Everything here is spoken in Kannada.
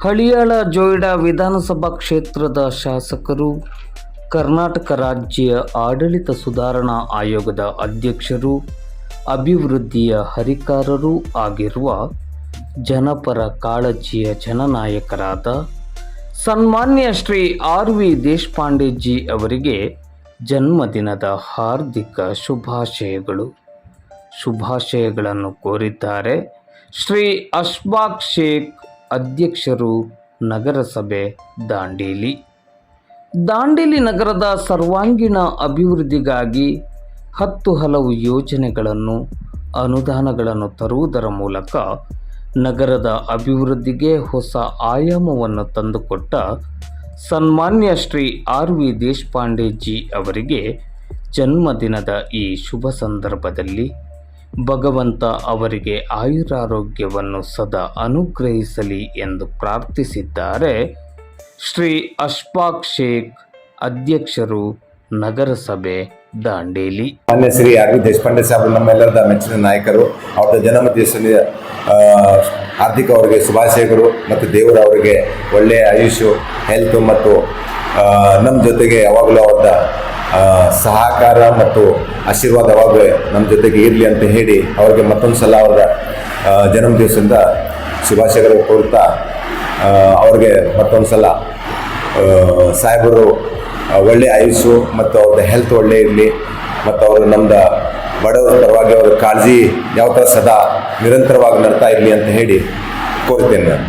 ಹಳಿಯಾಳ ಜೋಯಿಡಾ ವಿಧಾನಸಭಾ ಕ್ಷೇತ್ರದ ಶಾಸಕರು, ಕರ್ನಾಟಕ ರಾಜ್ಯ ಆಡಳಿತ ಸುಧಾರಣಾ ಆಯೋಗದ ಅಧ್ಯಕ್ಷರು, ಅಭಿವೃದ್ಧಿಯ ಹರಿಕಾರರೂ ಆಗಿರುವ ಜನಪರ ಕಾಳಜಿಯ ಜನನಾಯಕರಾದ ಸನ್ಮಾನ್ಯ ಶ್ರೀ ಆರ್.ವಿ. ದೇಶಪಾಂಡೆಜಿ ಅವರಿಗೆ ಜನ್ಮದಿನದ ಹಾರ್ದಿಕ ಶುಭಾಶಯಗಳನ್ನು ಕೋರಿದ್ದಾರೆ. ಶ್ರೀ ಅಶ್ಫಾಕ್ ಶೇಖ್, ಅಧ್ಯಕ್ಷರು, ನಗರಸಭೆ ದಾಂಡೇಲಿ. ದಾಂಡೇಲಿ ನಗರದ ಸರ್ವಾಂಗೀಣ ಅಭಿವೃದ್ಧಿಗಾಗಿ 10 ಹಲವು ಯೋಜನೆಗಳನ್ನು, ಅನುದಾನಗಳನ್ನು ತರುವುದರ ಮೂಲಕ ನಗರದ ಅಭಿವೃದ್ಧಿಗೆ ಹೊಸ ಆಯಾಮವನ್ನು ತಂದುಕೊಟ್ಟ ಸನ್ಮಾನ್ಯ ಶ್ರೀ ಆರ್.ವಿ. ದೇಶಪಾಂಡೆಜಿ ಅವರಿಗೆ ಜನ್ಮದಿನದ ಈ ಶುಭ ಸಂದರ್ಭದಲ್ಲಿ ಭಗವಂತ ಅವರಿಗೆ ಆಯುರಾರೋಗ್ಯವನ್ನು ಸದಾ ಅನುಗ್ರಹಿಸಲಿ ಎಂದು ಪ್ರಾರ್ಥಿಸಿದ್ದಾರೆ. ಶ್ರೀ ಅಶ್ಫಾಕ್ ಶೇಖ್, ಅಧ್ಯಕ್ಷರು, ನಗರಸಭೆ ದಾಂಡೇಲಿ. ಮಾನ್ಯ ಶ್ರೀ ಆರ್.ವಿ. ದೇಶಪಾಂಡೆ ಸಾಹೇಬರು ನಮ್ಮೆಲ್ಲರದ ಮೆಚ್ಚಿನ ನಾಯಕರು. ಅವರ ಜನ್ಮದಿವಸ ಹಾರ್ದಿಕ ಅವರಿಗೆ ಶುಭಾಶಯಗಳು ಮತ್ತು ದೇವರು ಅವರಿಗೆ ಒಳ್ಳೆಯ ಆಯುಷು, ಹೆಲ್ತ್ ಮತ್ತು ನಮ್ಮ ಜೊತೆಗೆ ಯಾವಾಗಲೂ ಅವರ ಸಹಕಾರ ಮತ್ತು ಆಶೀರ್ವಾದ ಯಾವಾಗಲೂ ನಮ್ಮ ಜೊತೆಗೆ ಇರಲಿ ಅಂತ ಹೇಳಿ ಅವರಿಗೆ ಮತ್ತೊಂದು ಸಲ ಅವರ ಜನ್ಮದಿವಸದಿಂದ ಶುಭಾಶಯಗಳು ಕೋರುತ್ತಾ ಅವ್ರಿಗೆ ಮತ್ತೊಂದು ಸಲ ಸಾಹೇಬರು ಒಳ್ಳೆಯ ಆಯುಷು ಮತ್ತು ಅವ್ರದ್ದು ಹೆಲ್ತ್ ಒಳ್ಳೆ ಇರಲಿ ಮತ್ತು ಅವರು ನಮ್ದು ಬಡವರ ಪರವಾಗಿ ಅವರ ಕಾಳಜಿ ಯಾವ ಥರ ಸದಾ ನಿರಂತರವಾಗಿ ನಡ್ತಾ ಇರಲಿ ಅಂತ ಹೇಳಿ ಕೋರ್ತೇನೆ ನಾನು.